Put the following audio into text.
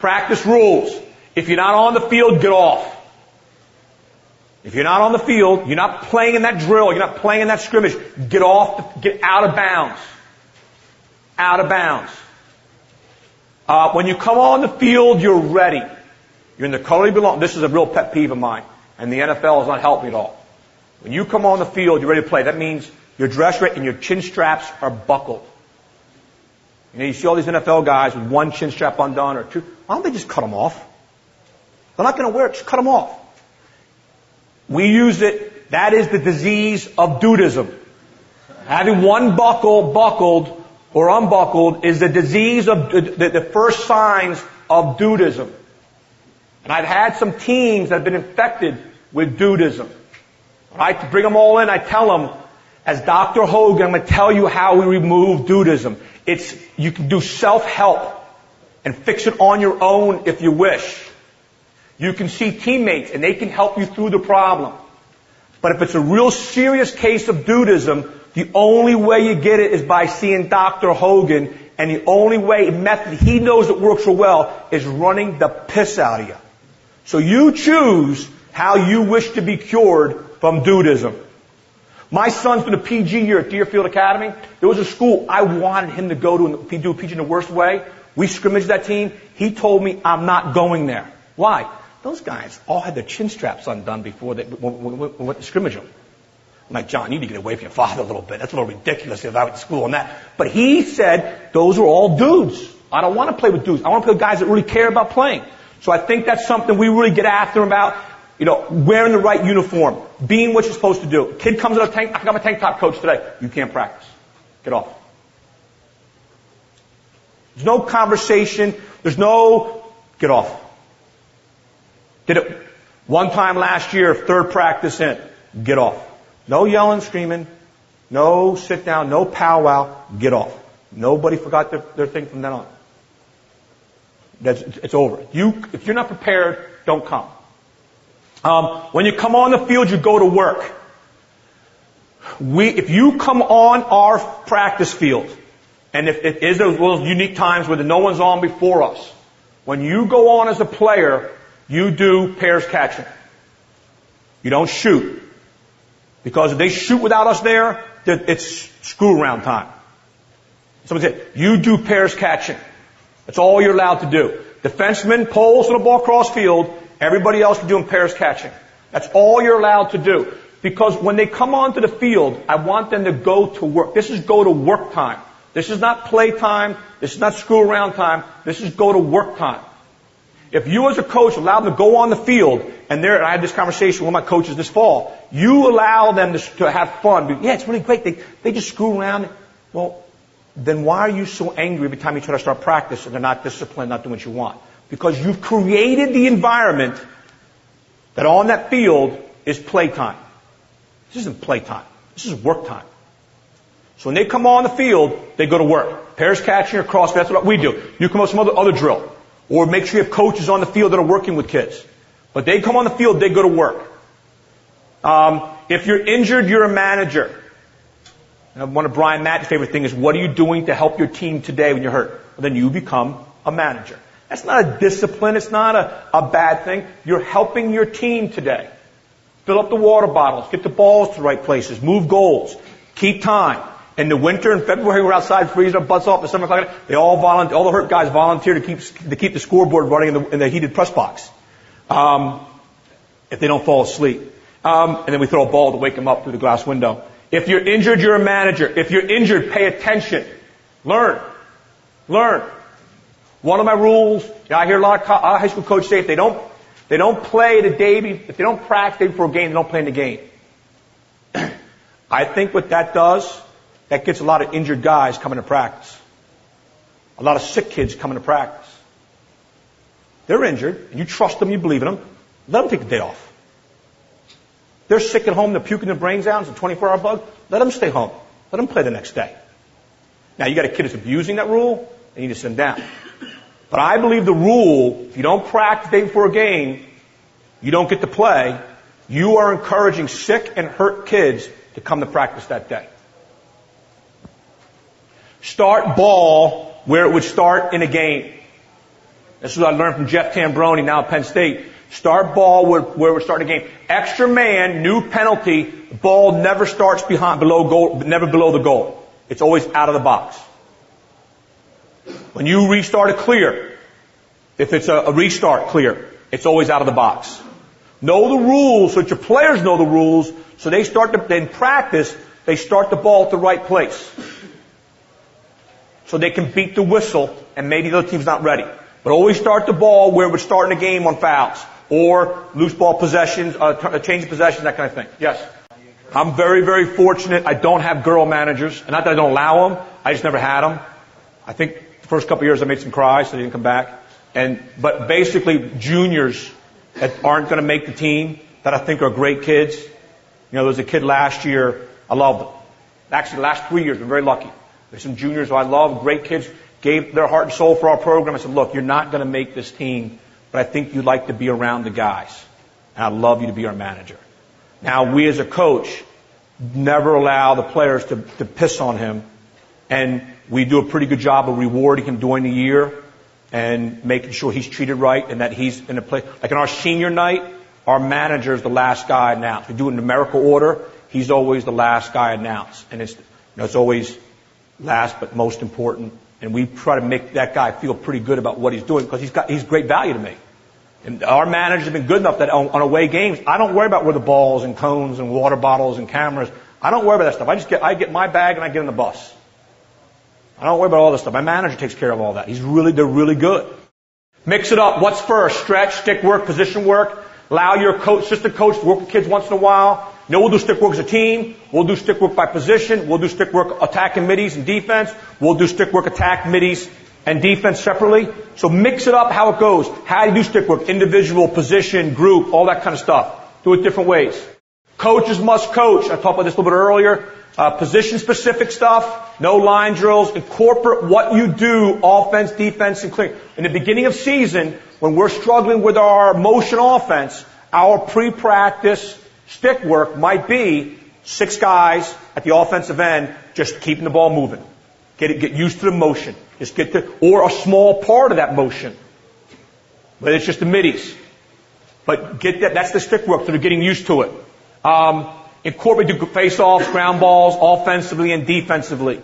Practice rules. If you're not on the field, get off. If you're not on the field, you're not playing in that drill, you're not playing in that scrimmage, get off, get out of bounds. Out of bounds. When you come on the field, you're ready. You're in the color you belong. This is a real pet peeve of mine, and the NFL has not helped me at all. When you come on the field, you're ready to play. That means you're dressed right and your chin straps are buckled. You know, you see all these NFL guys with one chin strap undone or two. Why don't they just cut them off? They're not going to wear it. Just cut them off. We use it. That is the disease of dudism. Having one buckle buckled or unbuckled is the disease of the first signs of dudism. And I've had some teams that have been infected with dudism. When I bring them all in, I tell them, as Dr. Hogan, I'm going to tell you how we remove dudism. You can do self-help and fix it on your own if you wish. You can see teammates and they can help you through the problem. But if it's a real serious case of dudism, the only way you get it is by seeing Dr. Hogan, and the only method he knows that works so well is running the piss out of you. So you choose how you wish to be cured from dudism. My son's doing a PG year at Deerfield Academy. There was a school I wanted him to go to and do a PG in the worst way. We scrimmaged that team. He told me, I'm not going there. Why? Those guys all had their chin straps undone before they went to scrimmage them. I'm like, John, you need to get away from your father a little bit. That's a little ridiculous if I went to school on that. But he said, those are all dudes. I don't want to play with dudes. I want to play with guys that really care about playing. So I think that's something we really get after about, wearing the right uniform, being what you're supposed to do. Kid comes in a tank, I got my tank top coach today. You can't practice. Get off. There's no conversation. There's no, get off. Did it one time last year, third practice in, get off. No yelling, screaming, no sit down, no powwow, get off. Nobody forgot their thing from then on. It's over. If you're not prepared, don't come. When you come on the field, you go to work. If you come on our practice field, and if it is those unique times where no one's on before us, when you go on as a player, you do pairs catching. You don't shoot. Because if they shoot without us there, it's screw around time. Someone said, you do pairs catching. That's all you're allowed to do. Defensemen, poles on the ball cross field, everybody else is doing pairs catching. That's all you're allowed to do. Because when they come onto the field, I want them to go to work. This is go to work time. This is not play time. This is not screw around time. This is go to work time. If you as a coach allow them to go on the field, and I had this conversation with my coaches this fall, you allow them to have fun. Yeah, it's really great. They just screw around. Well, then why are you so angry every time you try to start practice and they're not disciplined, not doing what you want? Because you've created the environment that on that field is playtime. This isn't playtime. This is work time. So when they come on the field, they go to work. Pairs catching or CrossFit, that's what we do. You come up with some other drill. Or make sure you have coaches on the field that are working with kids. But they come on the field, they go to work. If you're injured, you're a manager. One of Brian Matt's favorite things is, what are you doing to help your team today when you're hurt? Well, then you become a manager. That's not a discipline. It's not a bad thing. You're helping your team today. Fill up the water bottles. Get the balls to the right places. Move goals. Keep time. In the winter, in February, we're outside freezing our butts off at 7 o'clock. They all volunteer. All the hurt guys volunteer to keep the scoreboard running in the heated press box. If they don't fall asleep. And then we throw a ball to wake them up through the glass window. If you're injured, you're a manager. If you're injured, pay attention. Learn. One of my rules, I hear a lot of high school coaches say if they don't play if they don't practice the day before a game, they don't play in the game. I think what that does, that gets a lot of injured guys coming to practice. A lot of sick kids coming to practice. They're injured, and you trust them, you believe in them. Let them take the day off. They're sick at home, they're puking their brains out, it's a 24-hour bug. Let them stay home. Let them play the next day. Now, you got a kid that's abusing that rule, and you need to send them down. But I believe the rule, if you don't practice the day before a game, you don't get to play, you are encouraging sick and hurt kids to come to practice that day. Start ball where it would start in a game. This is what I learned from Jeff Tambroni, now at Penn State. Start ball where we're starting a game. Extra man, new penalty, ball never starts below the goal. It's always out of the box. When you restart a clear, if it's a restart clear, it's always out of the box. Know the rules so that your players know the rules, so they in practice, they start the ball at the right place. So they can beat the whistle, and maybe the other team's not ready. But always start the ball where we're starting a game on fouls. Or loose ball possessions, change of possession, that kind of thing. Yes? I'm very, very fortunate. I don't have girl managers. And not that I don't allow them. I just never had them. I think the first couple of years I made some cry, so they didn't come back. But basically, juniors that aren't going to make the team, that I think are great kids. You know, there was a kid last year, I loved them. Actually, the last 3 years, I've been very lucky. There's some juniors who I love, great kids, gave their heart and soul for our program. I said, look, you're not going to make this team, but I think you'd like to be around the guys. And I'd love you to be our manager. Now, we as a coach never allow the players to piss on him. And we do a pretty good job of rewarding him during the year and making sure he's treated right and that he's in a place. Like in our senior night, our manager is the last guy announced. We do it in numerical order. He's always the last guy announced. And it's always last but most important. And we try to make that guy feel pretty good about what he's doing because he's great value to me. And our managers have been good enough that on away games, I don't worry about where the balls and cones and water bottles and cameras. I don't worry about that stuff. I get my bag and I get on the bus. I don't worry about all this stuff. My manager takes care of all that. They're really good. Mix it up. What's first? Stretch, stick work, position work. Allow your assistant coach to work with kids once in a while. You know, we'll do stick work as a team. We'll do stick work by position. We'll do stick work attack and middies and defense. We'll do stick work attack, middies, and defense separately. So mix it up how it goes. How do you do stick work? Individual, position, group, all that kind of stuff. Do it different ways. Coaches must coach. I talked about this a little bit earlier. Position-specific stuff. No line drills. Incorporate what you do, offense, defense, and clear. In the beginning of season, when we're struggling with our motion offense, our pre-practice stick work might be 6 guys at the offensive end just keeping the ball moving. Get used to the motion. Or a small part of that motion. But it's just the middies. But that's the stick work, so they're getting used to it. Incorporate face-offs, ground balls, offensively and defensively.